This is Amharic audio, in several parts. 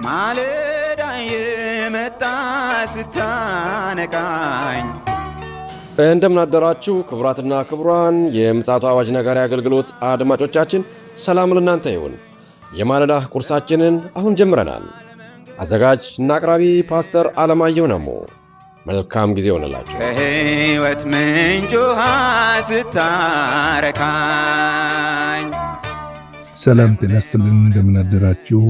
ማለዳ የመጣ ስታነቃኝ። እንደምን አደራችሁ ክቡራትና ክቡራን የምፅዓቱ አዋጅ ነጋሪ አገልግሎት አድማጮቻችን፣ ሰላም ለእናንተ ይሁን። የማለዳ ቁርሳችንን አሁን ጀምረናል። አዘጋጅ እና አቅራቢ ፓስተር አለማየሁ ነሞ። መልካም ጊዜ ሆነላችሁ። ከሕይወት ምንጭ ውሃ ስታረካኝ። ሰላም ጤና ይስጥልን፣ እንደምን አደራችሁ።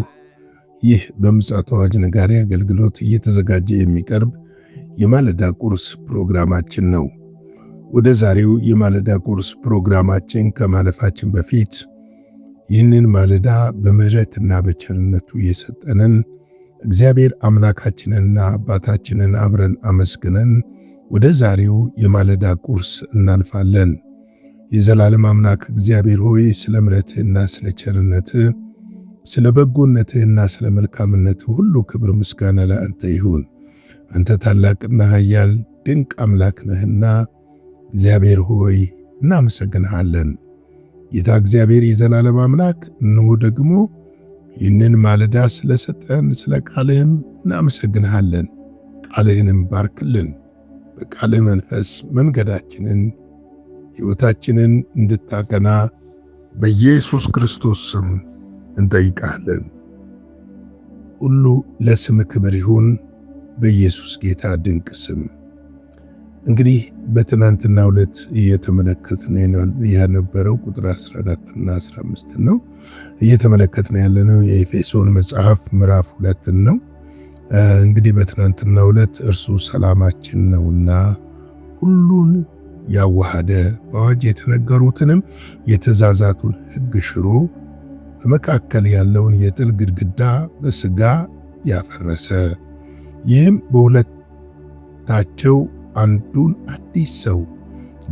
ይህ በምፅዓቱ አዋጅ ነጋሪ አገልግሎት እየተዘጋጀ የሚቀርብ የማለዳ ቁርስ ፕሮግራማችን ነው። ወደ ዛሬው የማለዳ ቁርስ ፕሮግራማችን ከማለፋችን በፊት ይህንን ማለዳ በምሕረትና በቸርነቱ የሰጠንን እግዚአብሔር አምላካችንንና አባታችንን አብረን አመስግነን ወደ ዛሬው የማለዳ ቁርስ እናልፋለን። የዘላለም አምላክ እግዚአብሔር ሆይ ስለ ምሕረትህና ስለ ቸርነትህ፣ ስለ በጎነትህና ስለ መልካምነትህ ሁሉ ክብር ምስጋና ለአንተ ይሁን። አንተ ታላቅና ኃያል ድንቅ አምላክ ነህና እግዚአብሔር ሆይ እናመሰግንሃለን። ጌታ እግዚአብሔር የዘላለም አምላክ እነሆ ደግሞ ይህንን ማለዳ ስለሰጠን ስለ ቃልህም እናመሰግንሃለን። ቃልህንም ባርክልን። በቃልህ መንፈስ መንገዳችንን ሕይወታችንን እንድታቀና በኢየሱስ ክርስቶስ ስም እንጠይቃለን። ሁሉ ለስም ክብር ይሁን በኢየሱስ ጌታ ድንቅ ስም። እንግዲህ በትናንትናው ዕለት እየተመለከትን ያነበረው ቁጥር 14 እና 15 ነው። እየተመለከትን ያለነው የኤፌሶን መጽሐፍ ምዕራፍ 2 ነው። እንግዲህ በትናንትናው ዕለት እርሱ ሰላማችን ነውና ሁሉን ያዋሃደ በአዋጅ የተነገሩትንም የትእዛዛቱን ሕግ ሽሮ በመካከል ያለውን የጥል ግድግዳ በሥጋ ያፈረሰ፣ ይህም በሁለታቸው አንዱን አዲስ ሰው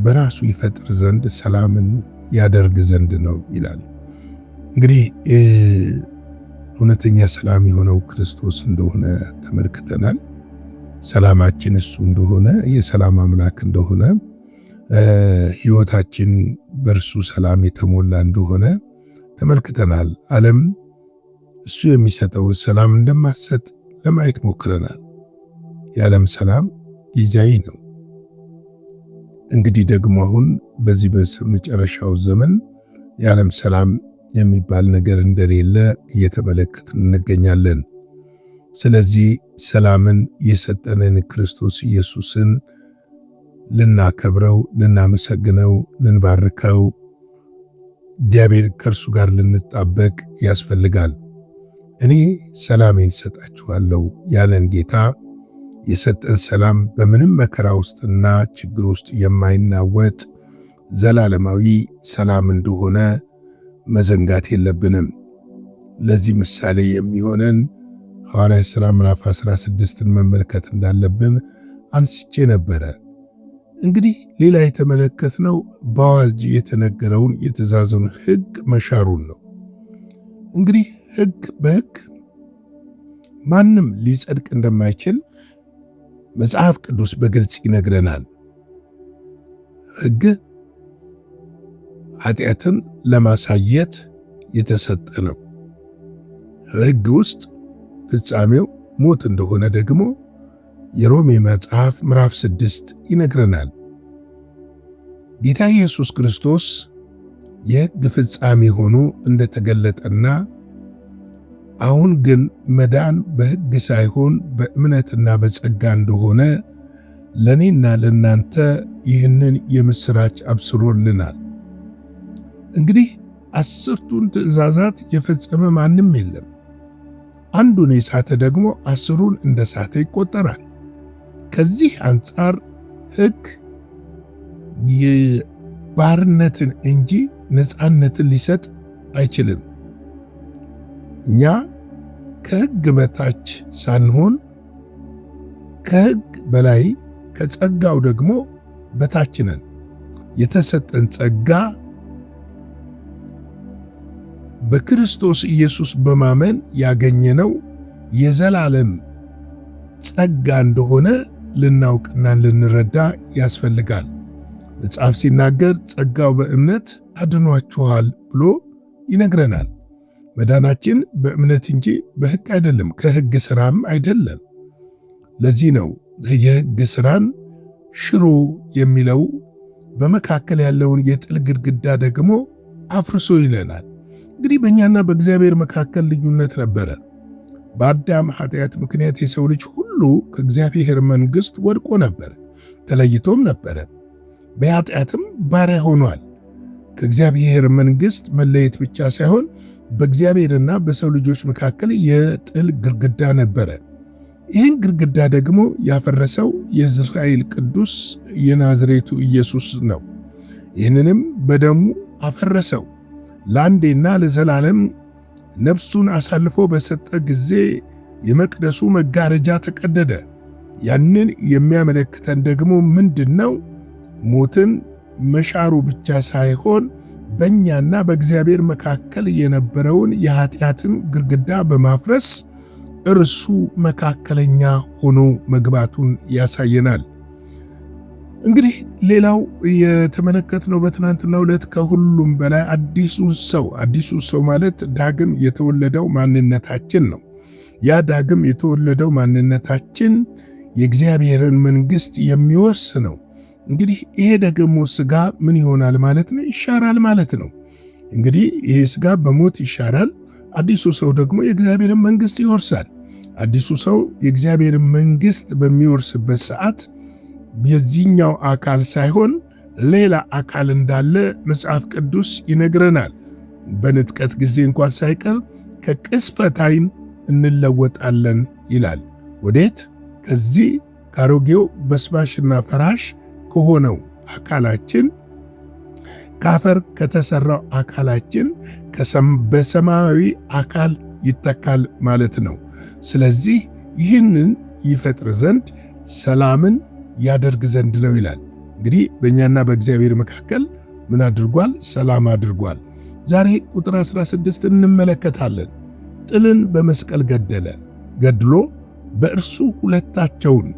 በራሱ ይፈጥር ዘንድ ሰላምን ያደርግ ዘንድ ነው ይላል። እንግዲህ እውነተኛ ሰላም የሆነው ክርስቶስ እንደሆነ ተመልክተናል። ሰላማችን እሱ እንደሆነ፣ የሰላም አምላክ እንደሆነ፣ ሕይወታችን በእርሱ ሰላም የተሞላ እንደሆነ ተመልክተናል። ዓለም እሱ የሚሰጠው ሰላም እንደማትሰጥ ለማየት ሞክረናል። የዓለም ሰላም ጊዜያዊ ነው። እንግዲህ ደግሞ አሁን በዚህ በመጨረሻው ዘመን የዓለም ሰላም የሚባል ነገር እንደሌለ እየተመለከትን እንገኛለን። ስለዚህ ሰላምን የሰጠንን ክርስቶስ ኢየሱስን ልናከብረው፣ ልናመሰግነው፣ ልንባርከው፣ እግዚአብሔር ከእርሱ ጋር ልንጣበቅ ያስፈልጋል። እኔ ሰላሜን ሰጣችኋለሁ ያለን ጌታ የሰጠን ሰላም በምንም መከራ ውስጥና ችግር ውስጥ የማይናወጥ ዘላለማዊ ሰላም እንደሆነ መዘንጋት የለብንም። ለዚህ ምሳሌ የሚሆነን ሐዋርያት ሥራ ምዕራፍ 16ን መመልከት እንዳለብን አንስቼ ነበረ። እንግዲህ ሌላ የተመለከትነው በአዋጅ የተነገረውን የትእዛዙን ሕግ መሻሩን ነው። እንግዲህ ሕግ በሕግ ማንም ሊጸድቅ እንደማይችል መጽሐፍ ቅዱስ በግልጽ ይነግረናል። ሕግ ኃጢአትን ለማሳየት የተሰጠ ነው። ሕግ ውስጥ ፍጻሜው ሞት እንደሆነ ደግሞ የሮሜ መጽሐፍ ምዕራፍ 6 ይነግረናል። ጌታ ኢየሱስ ክርስቶስ የሕግ ፍጻሜ ሆኖ እንደተገለጠና አሁን ግን መዳን በሕግ ሳይሆን በእምነትና በጸጋ እንደሆነ ለኔና ለናንተ ይህንን የምስራች አብስሮልናል። እንግዲህ 10ቱን ትእዛዛት የፈጸመ ማንም የለም። አንዱን የሳተ ደግሞ 10ሩን እንደሳተ ይቆጠራል። ከዚህ አንጻር ሕግ የባርነትን እንጂ ነፃነትን ሊሰጥ አይችልም። እኛ ከሕግ በታች ሳንሆን ከሕግ በላይ ከጸጋው ደግሞ በታች ነን። የተሰጠን ጸጋ በክርስቶስ ኢየሱስ በማመን ያገኘነው የዘላለም ጸጋ እንደሆነ ልናውቅና ልንረዳ ያስፈልጋል። መጽሐፍ ሲናገር ጸጋው በእምነት አድኗችኋል ብሎ ይነግረናል። መዳናችን በእምነት እንጂ በሕግ አይደለም፣ ከሕግ ሥራም አይደለም። ለዚህ ነው የሕግ ሥራን ሽሩ የሚለው በመካከል ያለውን የጥል ግድግዳ ደግሞ አፍርሶ ይለናል። እንግዲህ በእኛና በእግዚአብሔር መካከል ልዩነት ነበረ። በአዳም ኃጢአት ምክንያት የሰው ልጅ ሁሉ ከእግዚአብሔር መንግሥት ወድቆ ነበር፣ ተለይቶም ነበረ። በኃጢአትም ባሪያ ሆኗል። ከእግዚአብሔር መንግሥት መለየት ብቻ ሳይሆን በእግዚአብሔርና በሰው ልጆች መካከል የጥል ግድግዳ ነበረ። ይህን ግድግዳ ደግሞ ያፈረሰው የእስራኤል ቅዱስ የናዝሬቱ ኢየሱስ ነው። ይህንንም በደሙ አፈረሰው። ለአንዴና ለዘላለም ነፍሱን አሳልፎ በሰጠ ጊዜ የመቅደሱ መጋረጃ ተቀደደ። ያንን የሚያመለክተን ደግሞ ምንድነው? ሞትን መሻሩ ብቻ ሳይሆን በእኛና በእግዚአብሔር መካከል የነበረውን የኃጢአትን ግድግዳ በማፍረስ እርሱ መካከለኛ ሆኖ መግባቱን ያሳየናል። እንግዲህ ሌላው የተመለከትነው በትናንትናው ዕለት ከሁሉም በላይ አዲሱ ሰው ማለት ዳግም የተወለደው ማንነታችን ነው። ያ ዳግም የተወለደው ማንነታችን የእግዚአብሔርን መንግሥት የሚወርስ ነው። እንግዲህ ይሄ ደግሞ ሥጋ ምን ይሆናል ማለት ነው? ይሻራል ማለት ነው። እንግዲህ ይሄ ሥጋ በሞት ይሻራል። አዲሱ ሰው ደግሞ የእግዚአብሔርን መንግሥት ይወርሳል። አዲሱ ሰው የእግዚአብሔርን መንግሥት በሚወርስበት ሰዓት የዚህኛው አካል ሳይሆን ሌላ አካል እንዳለ መጽሐፍ ቅዱስ ይነግረናል። በንጥቀት ጊዜ እንኳን ሳይቀር ከቅጽበት ዓይን እንለወጣለን ይላል። ወዴት? ከዚህ ከአሮጌው በስባሽና ፈራሽ ከሆነው አካላችን ከአፈር ከተሰራው አካላችን በሰማያዊ አካል ይተካል ማለት ነው። ስለዚህ ይህንን ይፈጥር ዘንድ ሰላምን ያደርግ ዘንድ ነው ይላል። እንግዲህ በእኛና በእግዚአብሔር መካከል ምን አድርጓል? ሰላም አድርጓል። ዛሬ ቁጥር 16 እንመለከታለን። ጥልን በመስቀል ገድሎ በእርሱ ሁለታቸውን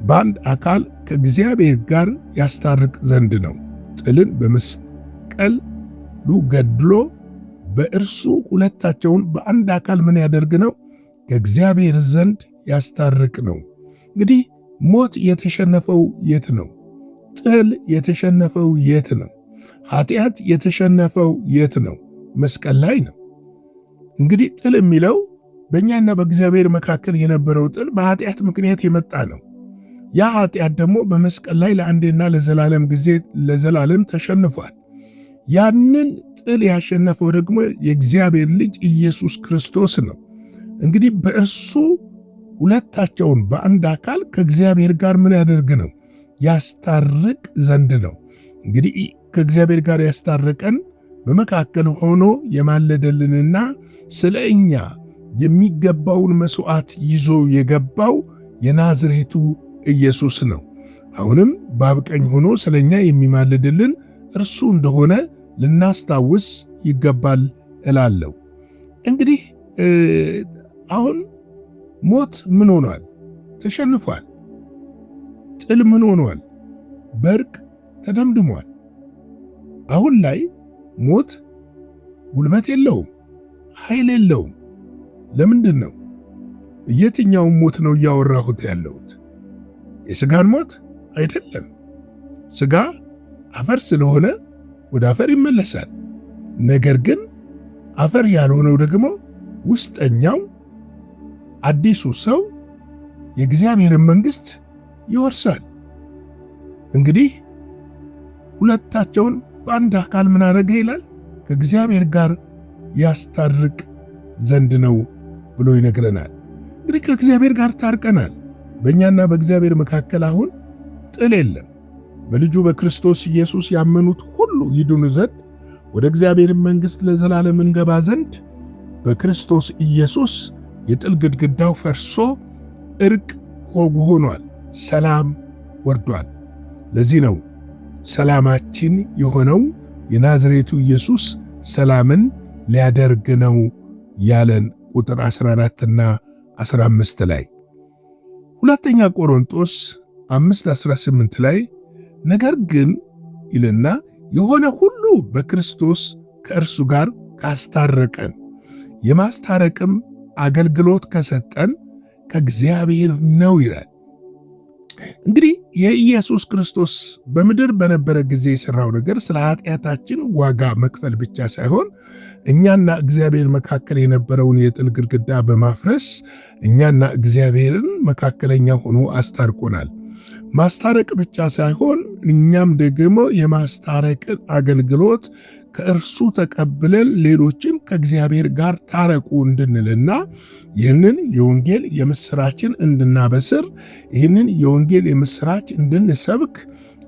በአንድ አካል ከእግዚአብሔር ጋር ያስታርቅ ዘንድ ነው። ጥልን በመስቀል ገድሎ በእርሱ ሁለታቸውን በአንድ አካል ምን ያደርግ ነው? ከእግዚአብሔር ዘንድ ያስታርቅ ነው። እንግዲህ ሞት የተሸነፈው የት ነው? ጥል የተሸነፈው የት ነው? ኃጢአት የተሸነፈው የት ነው? መስቀል ላይ ነው። እንግዲህ ጥል የሚለው በእኛና በእግዚአብሔር መካከል የነበረው ጥል በኃጢአት ምክንያት የመጣ ነው። ያ ኃጢአት ደግሞ በመስቀል ላይ ለአንዴና ለዘላለም ተሸንፏል። ያንን ጥል ያሸነፈው ደግሞ የእግዚአብሔር ልጅ ኢየሱስ ክርስቶስ ነው። እንግዲህ በእርሱ ሁለታቸውን በአንድ አካል ከእግዚአብሔር ጋር ምን ያደርግ ነው? ያስታርቅ ዘንድ ነው። እንግዲህ ከእግዚአብሔር ጋር ያስታርቀን በመካከል ሆኖ የማለደልንና ስለ እኛ የሚገባውን መሥዋዕት ይዞ የገባው የናዝሬቱ ኢየሱስ ነው። አሁንም በአብ ቀኝ ሆኖ ስለ እኛ የሚማልድልን እርሱ እንደሆነ ልናስታውስ ይገባል እላለሁ። እንግዲህ አሁን ሞት ምን ሆኗል? ተሸንፏል። ጥል ምን ሆኗል? በእርቅ ተደምድሟል። አሁን ላይ ሞት ጉልበት የለውም፣ ኃይል የለውም። ለምንድን ነው? የትኛውን ሞት ነው እያወራሁት ያለሁት? የሥጋን ሞት አይደለም። ሥጋ አፈር ስለሆነ ወደ አፈር ይመለሳል። ነገር ግን አፈር ያልሆነው ደግሞ ውስጠኛው አዲሱ ሰው የእግዚአብሔርን መንግሥት ይወርሳል። እንግዲህ ሁለታቸውን በአንድ አካል ምን አደረገ ይላል? ከእግዚአብሔር ጋር ያስታርቅ ዘንድ ነው ብሎ ይነግረናል። እንግዲህ ከእግዚአብሔር ጋር ታርቀናል። በእኛና በእግዚአብሔር መካከል አሁን ጥል የለም። በልጁ በክርስቶስ ኢየሱስ ያመኑት ሁሉ ይድኑ ዘንድ ወደ እግዚአብሔር መንግሥት ለዘላለም እንገባ ዘንድ በክርስቶስ ኢየሱስ የጥል ግድግዳው ፈርሶ እርቅ ሆኗል፣ ሰላም ወርዷል። ለዚህ ነው ሰላማችን የሆነው የናዝሬቱ ኢየሱስ ሰላምን ሊያደርግ ነው ያለን ቁጥር 14 እና 15 ላይ። ሁለተኛ ቆሮንቶስ 5:18 ላይ ነገር ግን ይልና የሆነ ሁሉ በክርስቶስ ከእርሱ ጋር ካስታረቀን የማስታረቅም አገልግሎት ከሰጠን ከእግዚአብሔር ነው ይላል። እንግዲህ የኢየሱስ ክርስቶስ በምድር በነበረ ጊዜ የሠራው ነገር ስለ ኃጢአታችን ዋጋ መክፈል ብቻ ሳይሆን እኛና እግዚአብሔር መካከል የነበረውን የጥል ግድግዳ በማፍረስ እኛና እግዚአብሔርን መካከለኛ ሆኖ አስታርቆናል። ማስታረቅ ብቻ ሳይሆን እኛም ደግሞ የማስታረቅን አገልግሎት ከእርሱ ተቀብለን ሌሎችን ከእግዚአብሔር ጋር ታረቁ እንድንልና ይህንን የወንጌል የምስራችን እንድናበስር ይህንን የወንጌል የምስራች እንድንሰብክ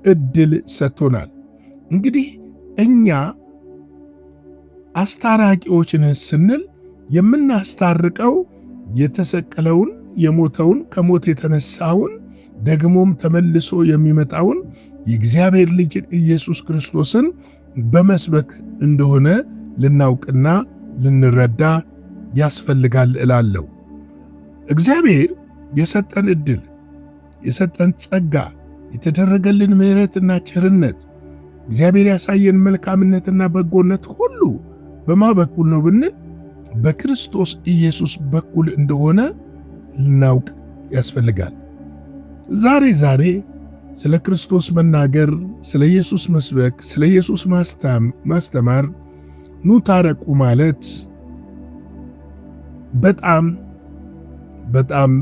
እድል ሰጥቶናል። እንግዲህ እኛ አስታራቂዎች ነን ስንል የምናስታርቀው የተሰቀለውን፣ የሞተውን፣ ከሞት የተነሳውን ደግሞም ተመልሶ የሚመጣውን የእግዚአብሔር ልጅን ኢየሱስ ክርስቶስን በመስበክ እንደሆነ ልናውቅና ልንረዳ ያስፈልጋል እላለሁ። እግዚአብሔር የሰጠን ዕድል፣ የሰጠን ጸጋ፣ የተደረገልን ምሕረትና ቸርነት፣ እግዚአብሔር ያሳየን መልካምነትና በጎነት ሁሉ በማ በኩል ነው ብንል በክርስቶስ ኢየሱስ በኩል እንደሆነ ልናውቅ ያስፈልጋል። ዛሬ ስለ ክርስቶስ መናገር፣ ስለ ኢየሱስ መስበክ፣ ስለ ኢየሱስ ማስተማር፣ ኑ ታረቁ ማለት በጣም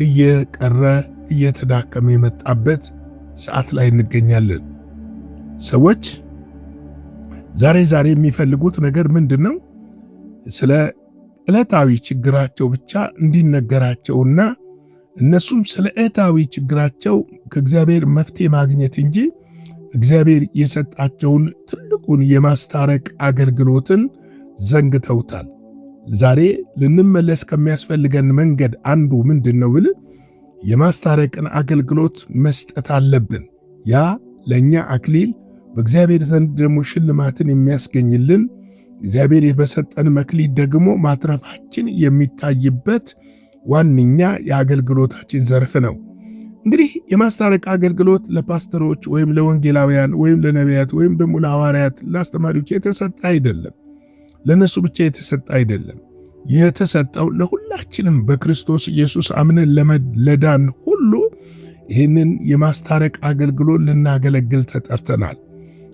እየቀረ እየተዳከመ የመጣበት ሰዓት ላይ እንገኛለን። ሰዎች ዛሬ የሚፈልጉት ነገር ምንድን ነው? ስለ ዕለታዊ ችግራቸው ብቻ እንዲነገራቸውና እነሱም ስለ ዕለታዊ ችግራቸው ከእግዚአብሔር መፍትሄ ማግኘት እንጂ እግዚአብሔር የሰጣቸውን ትልቁን የማስታረቅ አገልግሎትን ዘንግተውታል። ዛሬ ልንመለስ ከሚያስፈልገን መንገድ አንዱ ምንድን ነው ብል የማስታረቅን አገልግሎት መስጠት አለብን። ያ ለእኛ አክሊል በእግዚአብሔር ዘንድ ደግሞ ሽልማትን የሚያስገኝልን እግዚአብሔር በሰጠን መክሊት ደግሞ ማትረፋችን የሚታይበት ዋነኛ የአገልግሎታችን ዘርፍ ነው። እንግዲህ የማስታረቅ አገልግሎት ለፓስተሮች ወይም ለወንጌላውያን ወይም ለነቢያት ወይም ደግሞ ለሐዋርያት፣ ለአስተማሪዎች የተሰጠ አይደለም። ለነሱ ብቻ የተሰጠ አይደለም። የተሰጠው ለሁላችንም በክርስቶስ ኢየሱስ አምነን ለዳን ሁሉ ይህንን የማስታረቅ አገልግሎት ልናገለግል ተጠርተናል።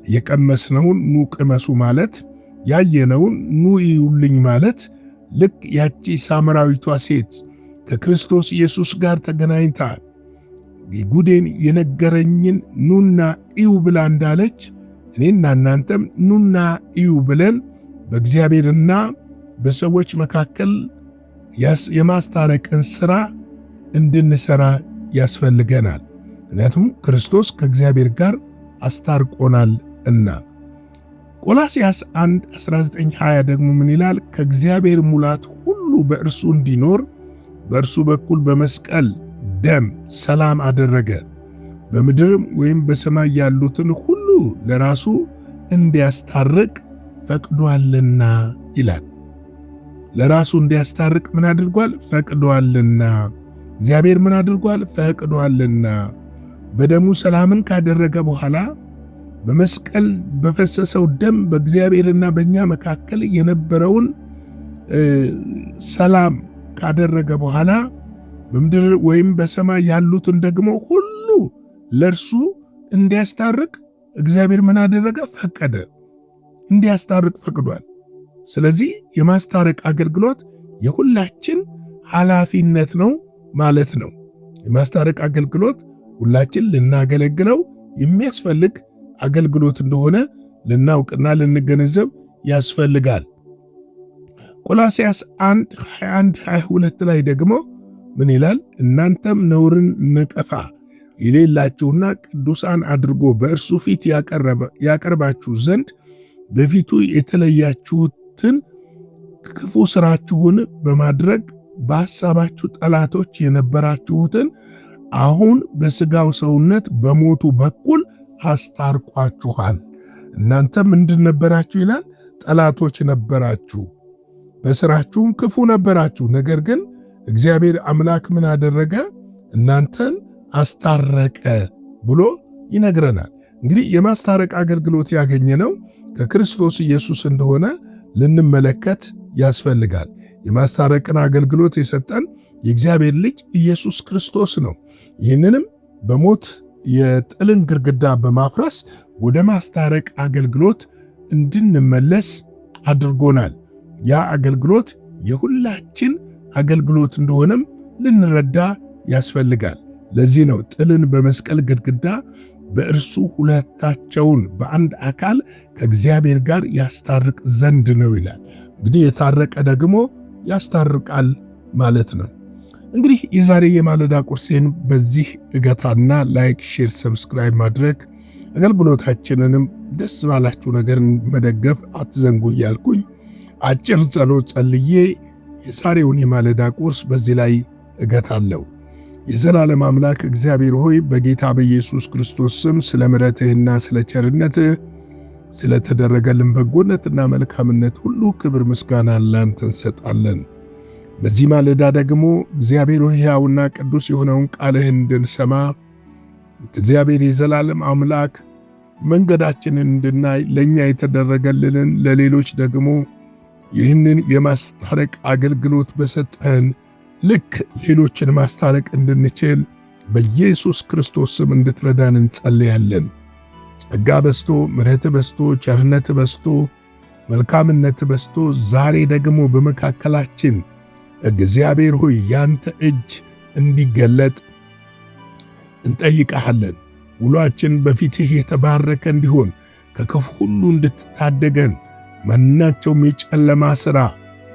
የቀመስነውን ኑ ቅመሱ ማለት፣ ያየነውን ኑ ይዩልኝ ማለት ልክ ያቺ ሳምራዊቷ ሴት ከክርስቶስ ኢየሱስ ጋር ተገናኝታ ጉዴን የነገረኝን ኑና እዩ ብላ እንዳለች እኔና እናንተም ኑና እዩ ብለን በእግዚአብሔርና በሰዎች መካከል የማስታረቅን ሥራ እንድንሠራ ያስፈልገናል። ምክንያቱም ክርስቶስ ከእግዚአብሔር ጋር አስታርቆናል እና። ቆላስያስ 1:19-20 ደግሞ ምን ይላል? ከእግዚአብሔር ሙላት ሁሉ በእርሱ እንዲኖር በእርሱ በኩል በመስቀል ደም ሰላም አደረገ፣ በምድርም ወይም በሰማይ ያሉትን ሁሉ ለራሱ እንዲያስታርቅ ፈቅዷልና ይላል። ለራሱ እንዲያስታርቅ ምን አድርጓል? ፈቅዷልና። እግዚአብሔር ምን አድርጓል? ፈቅዷልና። በደሙ ሰላምን ካደረገ በኋላ በመስቀል በፈሰሰው ደም በእግዚአብሔርና በእኛ መካከል የነበረውን ሰላም ካደረገ በኋላ በምድር ወይም በሰማይ ያሉትን ደግሞ ሁሉ ለእርሱ እንዲያስታርቅ እግዚአብሔር ምን አደረገ? ፈቀደ። እንዲያስታርቅ ፈቅዷል። ስለዚህ የማስታረቅ አገልግሎት የሁላችን ኃላፊነት ነው ማለት ነው። የማስታረቅ አገልግሎት ሁላችን ልናገለግለው የሚያስፈልግ አገልግሎት እንደሆነ ልናውቅና ልንገነዘብ ያስፈልጋል። ቆላስያስ 1:21-22 ላይ ደግሞ ምን ይላል? እናንተም ነውርን ነቀፋ የሌላችሁና ቅዱሳን አድርጎ በእርሱ ፊት ያቀርባችሁ ዘንድ በፊቱ የተለያችሁትን ክፉ ሥራችሁን በማድረግ በሐሳባችሁ ጠላቶች የነበራችሁትን አሁን በሥጋው ሰውነት በሞቱ በኩል አስታርቋችኋል። እናንተም ምንድን ነበራችሁ ይላል? ጠላቶች ነበራችሁ፣ በሥራችሁም ክፉ ነበራችሁ። ነገር ግን እግዚአብሔር አምላክ ምን አደረገ? እናንተን አስታረቀ ብሎ ይነግረናል። እንግዲህ የማስታረቅ አገልግሎት ያገኘነው ከክርስቶስ ኢየሱስ እንደሆነ ልንመለከት ያስፈልጋል። የማስታረቅን አገልግሎት የሰጠን የእግዚአብሔር ልጅ ኢየሱስ ክርስቶስ ነው። ይህንንም በሞት የጥልን ግርግዳ በማፍረስ ወደ ማስታረቅ አገልግሎት እንድንመለስ አድርጎናል። ያ አገልግሎት የሁላችን አገልግሎት እንደሆነም ልንረዳ ያስፈልጋል። ለዚህ ነው ጥልን በመስቀል ግድግዳ በእርሱ ሁለታቸውን በአንድ አካል ከእግዚአብሔር ጋር ያስታርቅ ዘንድ ነው ይላል። እንግዲህ የታረቀ ደግሞ ያስታርቃል ማለት ነው። እንግዲህ የዛሬ የማለዳ ቁርሴን በዚህ እገታና ላይክ፣ ሼር፣ ሰብስክራይብ ማድረግ አገልግሎታችንንም ደስ ባላችሁ ነገር መደገፍ አትዘንጉ እያልኩኝ አጭር ጸሎት ጸልዬ የዛሬውን የማለዳ ቁርስ በዚህ ላይ እገታለሁ። የዘላለም አምላክ እግዚአብሔር ሆይ በጌታ በኢየሱስ ክርስቶስ ስም ስለ ምሕረትህና ስለ ቸርነትህ ስለተደረገልን በጎነትና መልካምነት ሁሉ ክብር ምስጋና ላንተ እንሰጣለን። በዚህ ማለዳ ደግሞ እግዚአብሔር ሆይ ሕያውና ቅዱስ የሆነውን ቃልህን እንድንሰማ እግዚአብሔር የዘላለም አምላክ መንገዳችንን እንድናይ ለእኛ የተደረገልንን ለሌሎች ደግሞ ይህንን የማስታረቅ አገልግሎት በሰጠን ልክ ሌሎችን ማስታረቅ እንድንችል በኢየሱስ ክርስቶስ ስም እንድትረዳን እንጸልያለን። ጸጋ በስቶ ምሕረት በስቶ ቸርነት በስቶ መልካምነት በስቶ ዛሬ ደግሞ በመካከላችን እግዚአብሔር ሆይ ያንተ እጅ እንዲገለጥ እንጠይቀሃለን። ውሏችን በፊትህ የተባረከ እንዲሆን ከክፉ ሁሉ እንድትታደገን ማናቸውም የጨለማ ሥራ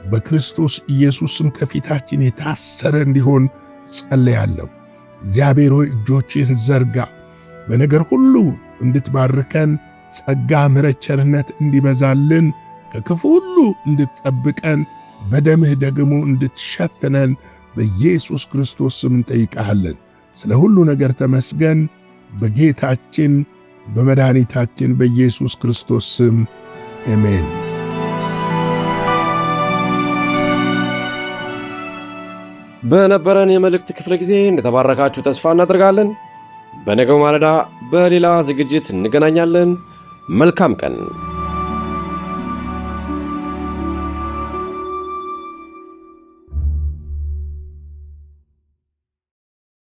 በክርስቶስ ኢየሱስም ከፊታችን የታሰረ እንዲሆን ጸልያለሁ። እግዚአብሔር ሆይ እጆችህን ዘርጋ፣ በነገር ሁሉ እንድትባርከን ጸጋ፣ ምሕረት፣ ቸርነት እንዲበዛልን ከክፉ ሁሉ እንድትጠብቀን በደምህ ደግሞ እንድትሸፍነን በኢየሱስ ክርስቶስ ስም እንጠይቀሃለን። ስለ ሁሉ ነገር ተመስገን። በጌታችን በመድኃኒታችን በኢየሱስ ክርስቶስ ስም አሜን። በነበረን የመልእክት ክፍለ ጊዜ እንደተባረካችሁ ተስፋ እናደርጋለን። በነገው ማለዳ በሌላ ዝግጅት እንገናኛለን። መልካም ቀን።